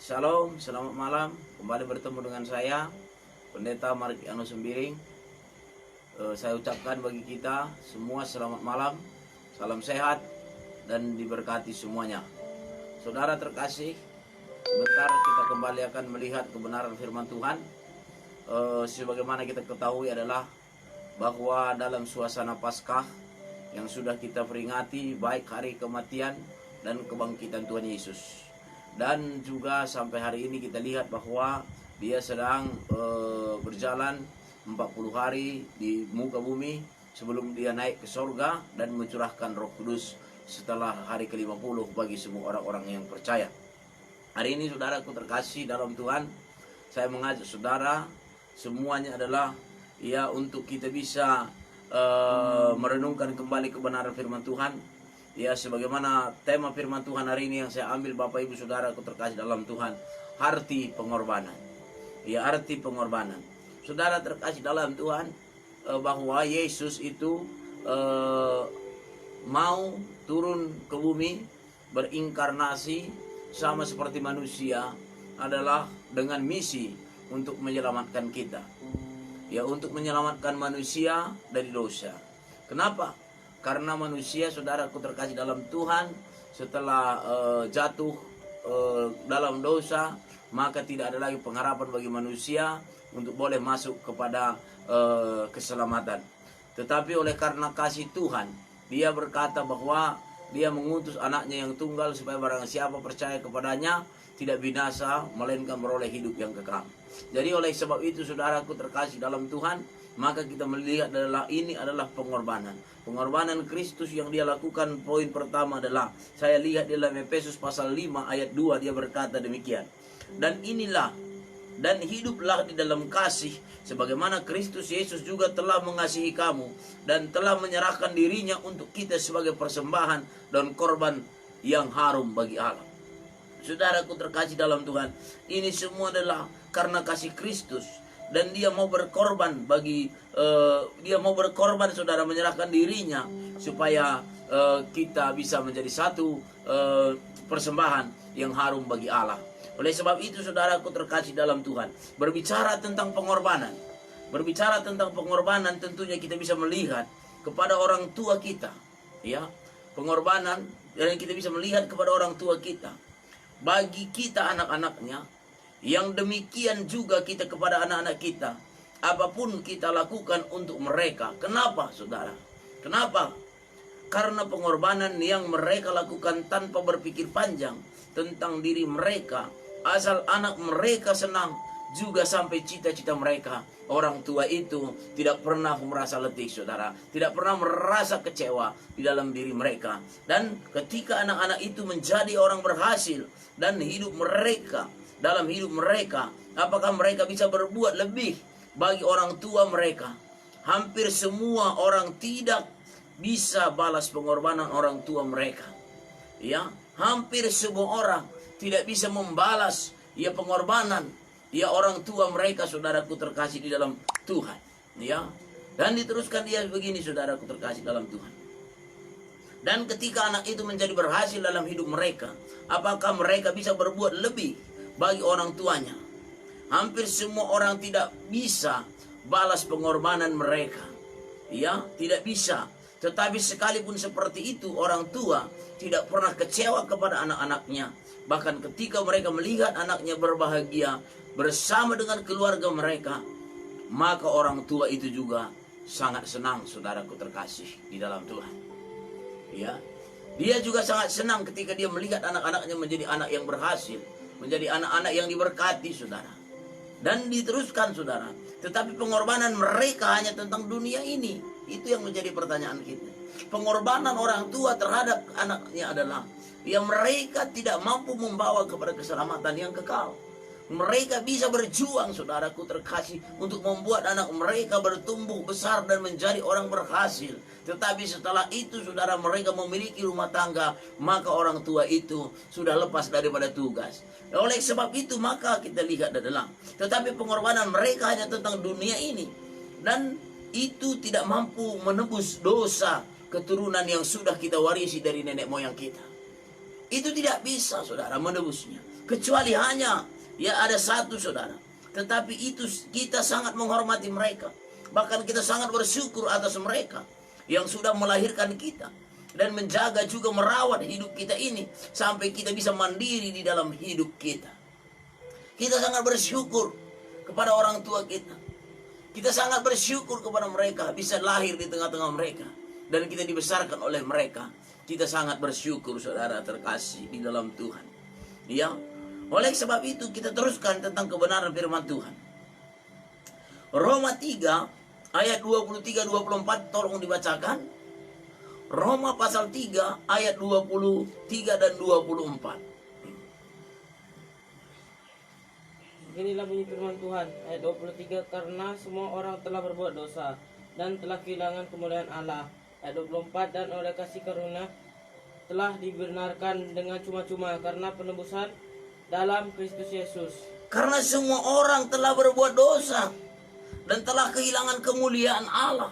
Shalom, selamat malam. Kembali bertemu dengan saya, Pendeta Markiano Sembiring. Saya ucapkan bagi kita semua selamat malam, salam sehat, dan diberkati semuanya. Saudara terkasih, sebentar kita kembali akan melihat kebenaran firman Tuhan. Sebagaimana kita ketahui adalah bahwa dalam suasana Paskah yang sudah kita peringati, baik hari kematian dan kebangkitan Tuhan Yesus. Dan juga sampai hari ini kita lihat bahwa dia sedang berjalan 40 hari di muka bumi sebelum dia naik ke sorga dan mencurahkan Roh Kudus setelah hari ke-50 bagi semua orang-orang yang percaya. Hari ini saudaraku terkasih dalam Tuhan, saya mengajak saudara semuanya adalah untuk kita bisa merenungkan kembali kebenaran firman Tuhan. Ya, sebagaimana tema firman Tuhan hari ini yang saya ambil, Bapak Ibu Saudara aku terkasih dalam Tuhan, arti pengorbanan. Ya, arti pengorbanan. Saudara terkasih dalam Tuhan, bahwa Yesus itu mau turun ke bumi, berinkarnasi sama seperti manusia, adalah dengan misi untuk menyelamatkan kita. Ya, untuk menyelamatkan manusia dari dosa. Kenapa? Karena manusia, saudaraku terkasih dalam Tuhan, setelah jatuh dalam dosa, maka tidak ada lagi pengharapan bagi manusia untuk boleh masuk kepada keselamatan. Tetapi oleh karena kasih Tuhan, dia berkata bahwa dia mengutus anaknya yang tunggal supaya barang siapa percaya kepadanya tidak binasa, melainkan beroleh hidup yang kekal. Jadi oleh sebab itu saudaraku terkasih dalam Tuhan, maka kita melihat ini adalah pengorbanan. Pengorbanan Kristus yang dia lakukan. Poin pertama adalah, saya lihat dalam Efesus pasal 5 ayat 2, dia berkata demikian. Dan hiduplah di dalam kasih, sebagaimana Kristus Yesus juga telah mengasihi kamu dan telah menyerahkan dirinya untuk kita sebagai persembahan dan korban yang harum bagi Allah. Saudaraku terkasih dalam Tuhan, ini semua adalah karena kasih Kristus. Dan dia mau berkorban saudara, menyerahkan dirinya supaya kita bisa menjadi satu persembahan yang harum bagi Allah. Oleh sebab itu saudaraku terkasih dalam Tuhan, berbicara tentang pengorbanan tentunya kita bisa melihat kepada orang tua kita, ya, pengorbanan, dan kita bisa melihat kepada orang tua kita, bagi kita anak-anaknya. Yang demikian juga kita kepada anak-anak kita. Apapun kita lakukan untuk mereka. Kenapa saudara? Kenapa? Karena pengorbanan yang mereka lakukan tanpa berpikir panjang tentang diri mereka. Asal anak mereka senang, juga sampai cita-cita mereka. Orang tua itu tidak pernah merasa letih saudara. Tidak pernah merasa kecewa di dalam diri mereka. Dan ketika anak-anak itu menjadi orang berhasil dan dalam hidup mereka, apakah mereka bisa berbuat lebih bagi orang tua mereka? Hampir semua orang tidak bisa balas pengorbanan orang tua mereka. Ya, hampir semua orang tidak bisa membalas pengorbanan orang tua mereka, saudaraku terkasih di dalam Tuhan. Ya. Dan diteruskan dia begini, saudaraku terkasih dalam Tuhan. Dan ketika anak itu menjadi berhasil dalam hidup mereka, apakah mereka bisa berbuat lebih bagi orang tuanya? Hampir semua orang tidak bisa balas pengorbanan mereka. Ya, tidak bisa. Tetapi sekalipun seperti itu, orang tua tidak pernah kecewa kepada anak-anaknya. Bahkan ketika mereka melihat anaknya berbahagia bersama dengan keluarga mereka, maka orang tua itu juga sangat senang, saudaraku terkasih di dalam Tuhan. Ya, dia juga sangat senang ketika dia melihat anak-anaknya menjadi anak yang berhasil, menjadi anak-anak yang diberkati, saudara. Dan diteruskan, saudara, tetapi pengorbanan mereka hanya tentang dunia ini. Itu yang menjadi pertanyaan kita. Pengorbanan orang tua terhadap anaknya adalah mereka tidak mampu membawa kepada keselamatan yang kekal. Mereka bisa berjuang, saudaraku terkasih, untuk membuat anak mereka bertumbuh besar dan menjadi orang berhasil. Tetapi setelah itu, saudara, mereka memiliki rumah tangga, maka orang tua itu sudah lepas daripada tugas. Oleh sebab itu, maka kita lihat adalah, tetapi pengorbanan mereka hanya tentang dunia ini. Dan itu tidak mampu menebus dosa keturunan yang sudah kita warisi dari nenek moyang kita. Itu tidak bisa, saudara, menebusnya. Kecuali hanya ya ada satu saudara. Tetapi itu kita sangat menghormati mereka. Bahkan kita sangat bersyukur atas mereka yang sudah melahirkan kita. Dan menjaga juga merawat hidup kita ini. Sampai kita bisa mandiri di dalam hidup kita. Kita sangat bersyukur kepada orang tua kita. Kita sangat bersyukur kepada mereka bisa lahir di tengah-tengah mereka. Dan kita dibesarkan oleh mereka. Kita sangat bersyukur saudara terkasih di dalam Tuhan. Ya, oleh sebab itu kita teruskan tentang kebenaran firman Tuhan. Roma 3 ayat 23-24 tolong dibacakan. Roma pasal 3 ayat 23 dan 24. Inilah bunyi firman Tuhan ayat 23, karena semua orang telah berbuat dosa dan telah kehilangan kemuliaan Allah. Ayat 24, dan oleh kasih karunia telah dibenarkan dengan cuma-cuma karena penebusan dalam Kristus Yesus. Karena semua orang telah berbuat dosa dan telah kehilangan kemuliaan Allah.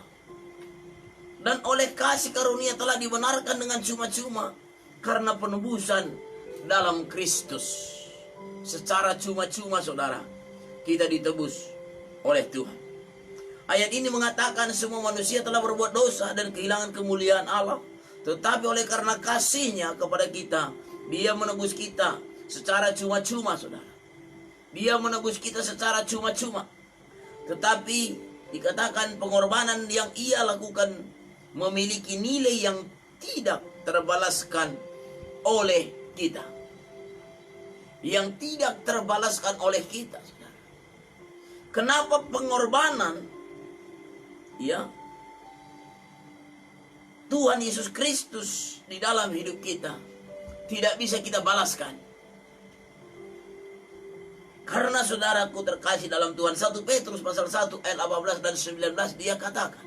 Dan oleh kasih karunia telah dibenarkan dengan cuma-cuma karena penebusan dalam Kristus. Secara cuma-cuma saudara, kita ditebus oleh Tuhan. Ayat ini mengatakan semua manusia telah berbuat dosa dan kehilangan kemuliaan Allah. Tetapi oleh karena kasihnya kepada kita, Dia menebus kita secara cuma-cuma saudara. Dia menebus kita secara cuma-cuma. Tetapi dikatakan pengorbanan yang Ia lakukan memiliki nilai yang tidak terbalaskan oleh kita. Yang tidak terbalaskan oleh kita saudara. Kenapa pengorbanan ya Tuhan Yesus Kristus di dalam hidup kita tidak bisa kita balaskan? Karena saudaraku terkasih dalam Tuhan, 1 Petrus pasal 1 ayat 18 dan 19 dia katakan.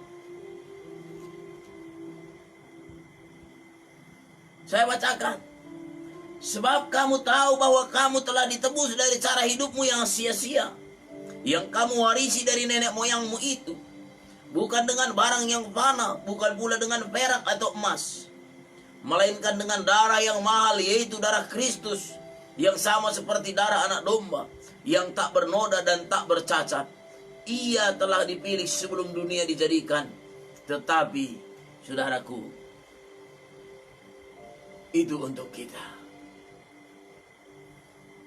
Saya bacakan. Sebab kamu tahu bahwa kamu telah ditebus dari cara hidupmu yang sia-sia, yang kamu warisi dari nenek moyangmu itu, bukan dengan barang yang fana, bukan pula dengan perak atau emas, melainkan dengan darah yang mahal, yaitu darah Kristus, yang sama seperti darah anak domba, yang tak bernoda dan tak bercacat. Ia telah dipilih sebelum dunia dijadikan. Tetapi saudaraku, itu untuk kita.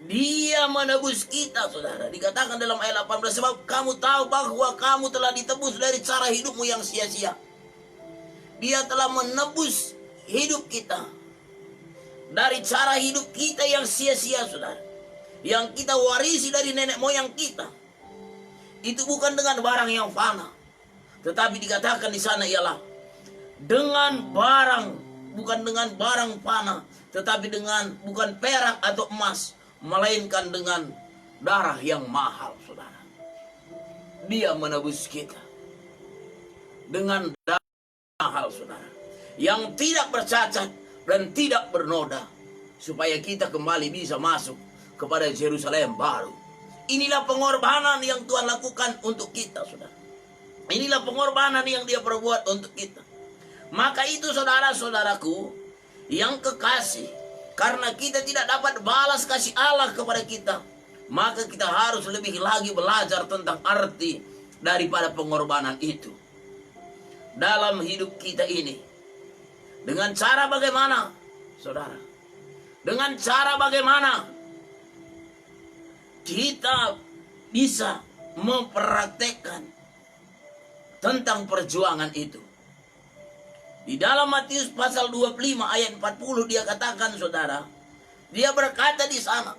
Dia menebus kita saudara. Dikatakan dalam ayat 18, sebab kamu tahu bahwa kamu telah ditebus dari cara hidupmu yang sia-sia. Dia telah menebus hidup kita dari cara hidup kita yang sia-sia saudara, yang kita warisi dari nenek moyang kita. Itu bukan dengan barang yang fana, tetapi dikatakan di sana ialah dengan barang, bukan dengan barang fana, tetapi dengan bukan perak atau emas, melainkan dengan darah yang mahal saudara. Dia menebus kita dengan darah mahal saudara, yang tidak bercacat dan tidak bernoda, supaya kita kembali bisa masuk kepada Yerusalem baru. Inilah pengorbanan yang Tuhan lakukan untuk kita saudara. Inilah pengorbanan yang Dia perbuat untuk kita. Maka itu saudara-saudaraku yang kekasih, karena kita tidak dapat balas kasih Allah kepada kita, maka kita harus lebih lagi belajar tentang arti daripada pengorbanan itu dalam hidup kita ini. Dengan cara bagaimana saudara? Dengan cara bagaimana kita bisa mempraktekkan tentang perjuangan itu? Di dalam Matius pasal 25 ayat 40 dia katakan saudara, dia berkata di sana,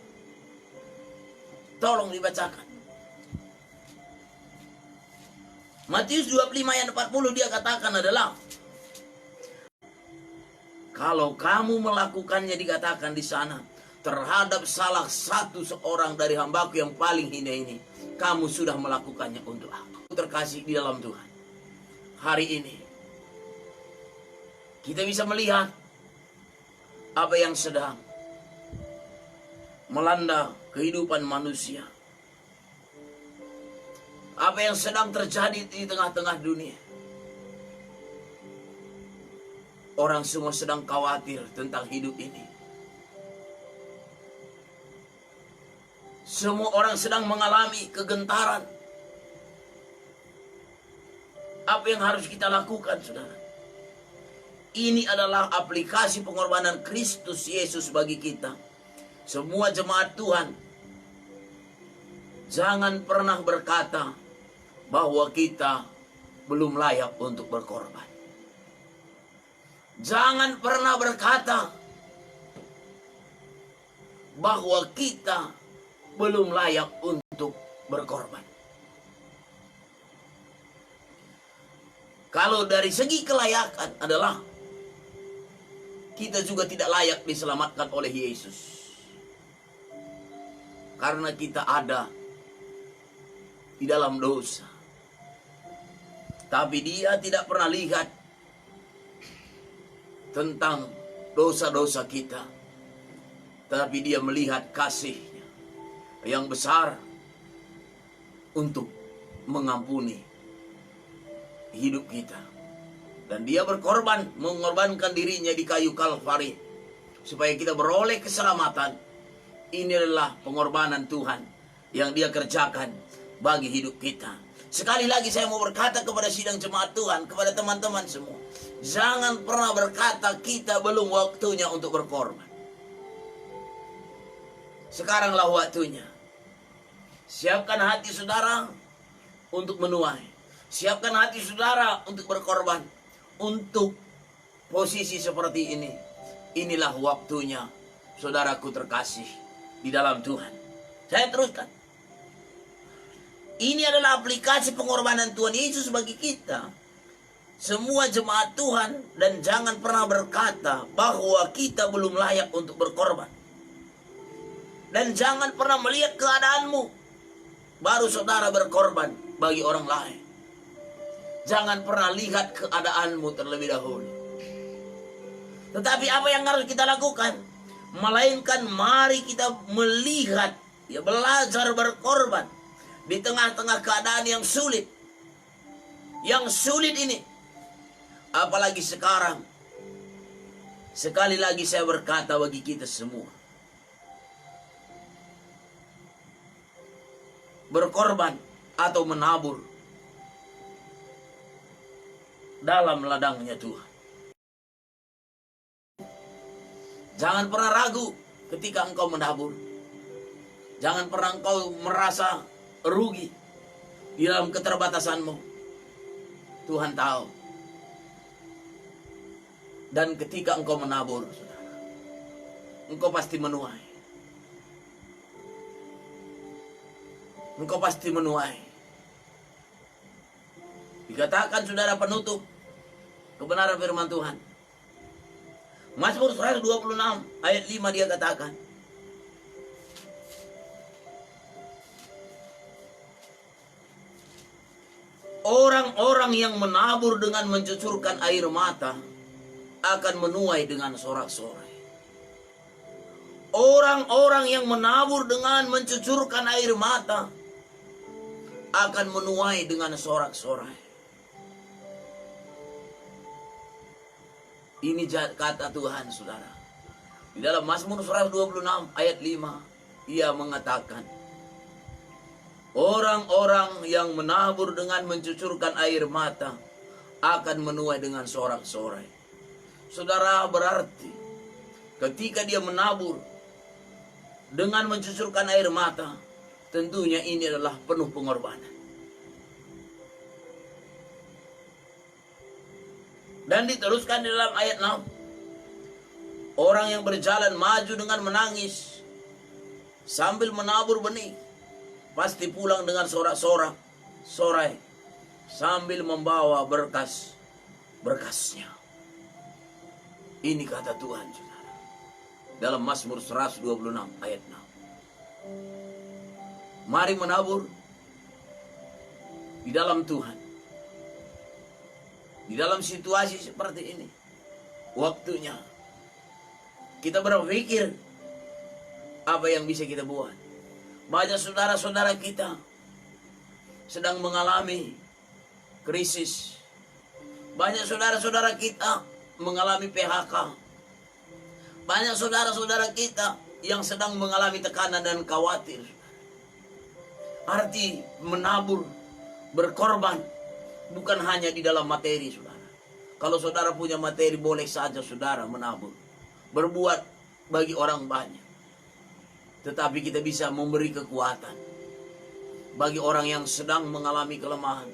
tolong dibacakan. Matius 25 ayat 40 dia katakan adalah, kalau kamu melakukannya, dikatakan di sana, terhadap salah satu seorang dari hambaku yang paling hina ini, kamu sudah melakukannya untuk aku. Terkasih di dalam Tuhan, hari ini kita bisa melihat apa yang sedang melanda kehidupan manusia. Apa yang sedang terjadi di tengah-tengah dunia. Orang semua sedang khawatir tentang hidup ini. Semua orang sedang mengalami kegentaran. Apa yang harus kita lakukan, saudara? Ini adalah aplikasi pengorbanan Kristus Yesus bagi kita. Semua jemaat Tuhan, jangan pernah berkata bahwa kita belum layak untuk berkorban. Jangan pernah berkata bahwa kita belum layak untuk berkorban. Kalau dari segi kelayakan adalah kita juga tidak layak diselamatkan oleh Yesus. Karena kita ada di dalam dosa. Tapi Dia tidak pernah lihat tentang dosa-dosa kita. Tapi Dia melihat kasih-Nya yang besar untuk mengampuni hidup kita. Dan Dia berkorban, mengorbankan dirinya di kayu Kalvari supaya kita beroleh keselamatan. Ini adalah pengorbanan Tuhan yang Dia kerjakan bagi hidup kita. Sekali lagi saya mau berkata kepada sidang jemaat Tuhan, kepada teman-teman semua, jangan pernah berkata kita belum waktunya untuk berkorban. Sekaranglah waktunya. Siapkan hati saudara untuk menuai. Siapkan hati saudara untuk berkorban. Untuk posisi seperti ini. Inilah waktunya, saudaraku terkasih di dalam Tuhan. Saya teruskan. Ini adalah aplikasi pengorbanan Tuhan Yesus bagi kita. Semua jemaat Tuhan, dan jangan pernah berkata bahwa kita belum layak untuk berkorban. Dan jangan pernah melihat keadaanmu baru saudara berkorban bagi orang lain. Jangan pernah lihat keadaanmu terlebih dahulu. Tetapi apa yang harus kita lakukan? Melainkan mari kita melihat, ya, belajar berkorban di tengah-tengah keadaan yang sulit. Yang sulit ini, apalagi sekarang. Sekali lagi saya berkata bagi kita semua, berkorban atau menabur dalam ladangnya Tuhan. Jangan pernah ragu ketika engkau menabur. Jangan pernah engkau merasa rugi di dalam keterbatasanmu. Tuhan tahu. Dan ketika engkau menabur, saudara, engkau pasti menuai. Engkau pasti menuai. Dikatakan saudara penutup kebenaran firman Tuhan. Mazmur 126 ayat 5 dia katakan, orang-orang yang menabur dengan mencucurkan air mata akan menuai dengan sorak-sorai. Orang-orang yang menabur dengan mencucurkan air mata akan menuai dengan sorak-sorai. Ini kata Tuhan, saudara. Di dalam Mazmur 126 ayat 5, Ia mengatakan, orang-orang yang menabur dengan mencucurkan air mata akan menuai dengan sorak-sorai. Saudara, berarti ketika dia menabur dengan mencucurkan air mata, tentunya ini adalah penuh pengorbanan. Dan diteruskan di dalam ayat 6. Orang yang berjalan maju dengan menangis sambil menabur benih, pasti pulang dengan sorak-sorak, sorai, sambil membawa berkas-berkasnya. Ini kata Tuhan, saudara. Dalam Mazmur 126 ayat 6. Mari menabur di dalam Tuhan. Di dalam situasi seperti ini, waktunya kita berpikir apa yang bisa kita buat. Banyak saudara-saudara kita sedang mengalami krisis. Banyak saudara-saudara kita mengalami PHK. Banyak saudara-saudara kita yang sedang mengalami tekanan dan khawatir. Arti menabur, berkorban, bukan hanya di dalam materi, saudara. Kalau saudara punya materi, boleh saja saudara menabur, berbuat bagi orang banyak. Tetapi kita bisa memberi kekuatan bagi orang yang sedang mengalami kelemahan,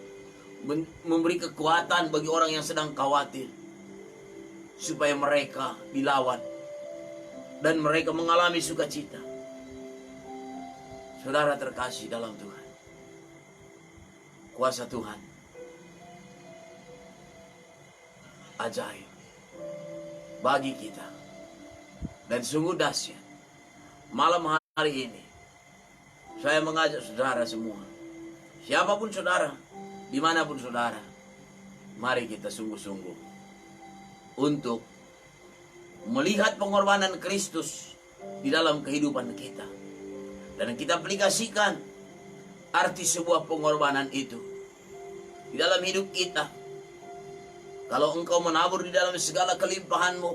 memberi kekuatan bagi orang yang sedang khawatir, supaya mereka dilawan dan mereka mengalami sukacita. Saudara terkasih dalam Tuhan, kuasa Tuhan ajaib bagi kita dan sungguh dahsyat. Malam hari ini saya mengajak saudara semua, siapapun saudara, dimanapun saudara, mari kita sungguh-sungguh untuk melihat pengorbanan Kristus di dalam kehidupan kita, dan kita aplikasikan arti sebuah pengorbanan itu di dalam hidup kita. Kalau engkau menabur di dalam segala kelimpahanmu,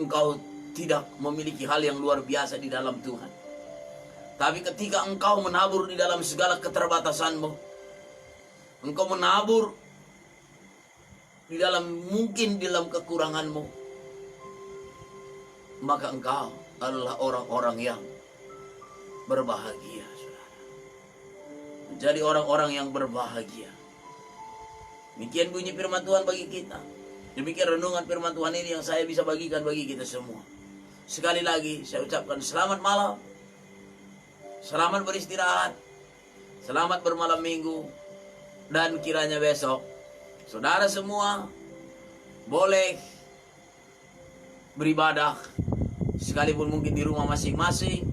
engkau tidak memiliki hal yang luar biasa di dalam Tuhan. Tapi ketika engkau menabur di dalam segala keterbatasanmu, engkau menabur di dalam mungkin di dalam kekuranganmu, maka engkau adalah orang-orang yang berbahagia, saudara. Menjadi orang-orang yang berbahagia. Demikian bunyi firman Tuhan bagi kita. Demikian renungan firman Tuhan ini yang saya bisa bagikan bagi kita semua. Sekali lagi saya ucapkan selamat malam, selamat beristirahat, selamat bermalam minggu, dan kiranya besok saudara semua boleh beribadah, sekalipun mungkin di rumah masing-masing,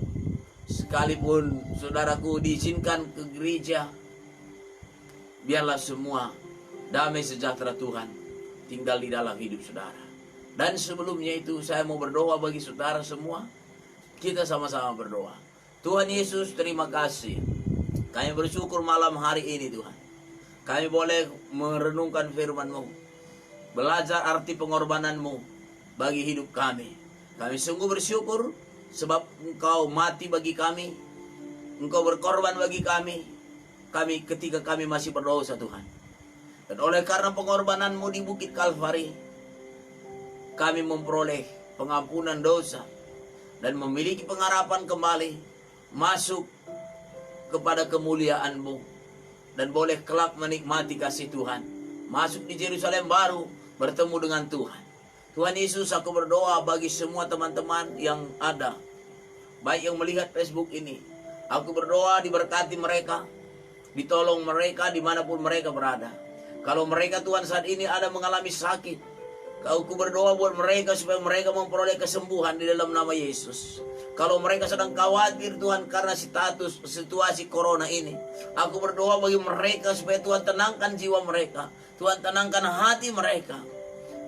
sekalipun saudaraku diizinkan ke gereja. Biarlah semua damai sejahtera Tuhan tinggal di dalam hidup saudara. Dan sebelumnya itu saya mau berdoa bagi saudara semua. Kita sama-sama berdoa. Tuhan Yesus, terima kasih. Kami bersyukur malam hari ini Tuhan. Kami boleh merenungkan firman-Mu, belajar arti pengorbanan-Mu bagi hidup kami. Kami sungguh bersyukur sebab Engkau mati bagi kami, Engkau berkorban bagi kami ketika kami masih berdosa Tuhan. Dan oleh karena pengorbanan-Mu di Bukit Kalvari, kami memperoleh pengampunan dosa dan memiliki pengharapan kembali masuk kepada kemuliaan-Mu, dan boleh kelak menikmati kasih Tuhan, masuk di Yerusalem baru, bertemu dengan Tuhan. Tuhan Yesus, aku berdoa bagi semua teman-teman yang ada, baik yang melihat Facebook ini. Aku berdoa diberkati mereka, ditolong mereka dimanapun mereka berada. Kalau mereka Tuhan saat ini ada mengalami sakit, aku berdoa buat mereka supaya mereka memperoleh kesembuhan di dalam nama Yesus. Kalau mereka sedang khawatir Tuhan karena situasi corona ini, aku berdoa bagi mereka supaya Tuhan tenangkan jiwa mereka, Tuhan tenangkan hati mereka.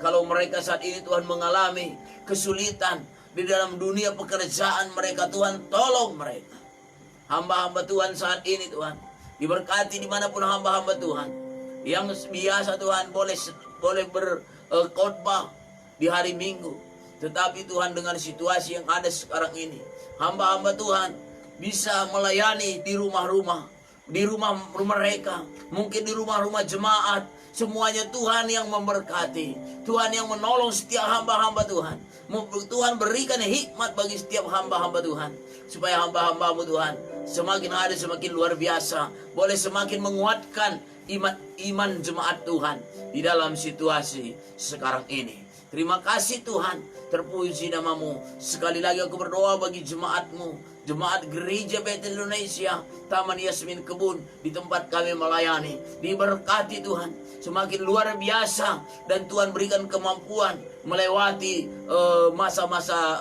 Kalau mereka saat ini Tuhan mengalami kesulitan di dalam dunia pekerjaan mereka, Tuhan tolong mereka. Hamba-hamba Tuhan saat ini Tuhan diberkati dimanapun hamba-hamba Tuhan yang biasa Tuhan boleh berkhotbah di hari Minggu. Tetapi Tuhan, dengan situasi yang ada sekarang ini, hamba-hamba Tuhan bisa melayani di rumah-rumah, di rumah mereka, mungkin di rumah-rumah jemaat. Semuanya Tuhan yang memberkati, Tuhan yang menolong setiap hamba-hamba Tuhan. Tuhan berikan hikmat bagi setiap hamba-hamba Tuhan, supaya hamba-hambamu Tuhan semakin hari semakin luar biasa, boleh semakin menguatkan iman jemaat Tuhan di dalam situasi sekarang ini. Terima kasih Tuhan, terpuji namamu. Sekali lagi aku berdoa bagi jemaatmu, jemaat Gereja Betel Indonesia, Taman Yasmin Kebun, di tempat kami melayani. Diberkati Tuhan, semakin luar biasa, dan Tuhan berikan kemampuan melewati masa-masa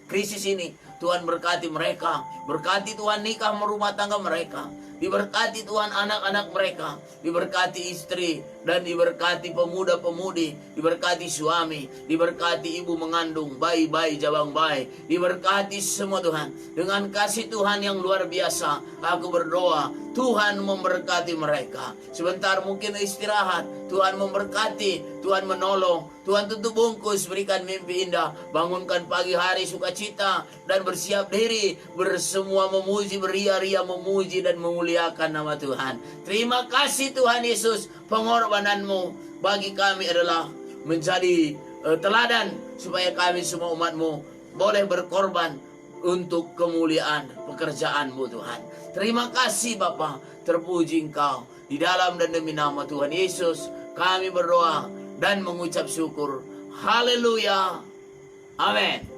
krisis ini. Tuhan berkati mereka, berkati Tuhan nikah merumah tangga mereka, diberkati Tuhan anak-anak mereka, diberkati istri, dan diberkati pemuda-pemudi, diberkati suami, diberkati ibu mengandung, bayi-bayi, jabang bayi, diberkati semua Tuhan. Dengan kasih Tuhan yang luar biasa, aku berdoa, Tuhan memberkati mereka. Sebentar mungkin istirahat, Tuhan memberkati, Tuhan menolong, Tuhan tutup bungkus, berikan mimpi indah, bangunkan pagi hari sukacita, dan bersiap diri bersemua memuji, beria-ria memuji dan memuliakan nama Tuhan. Terima kasih Tuhan Yesus, pengorbananmu bagi kami adalah menjadi teladan, supaya kami semua umat-Mu boleh berkorban untuk kemuliaan pekerjaan-Mu Tuhan. Terima kasih Bapa, terpuji Engkau. Di dalam dan demi nama Tuhan Yesus kami berdoa dan mengucap syukur. Haleluya. Amin.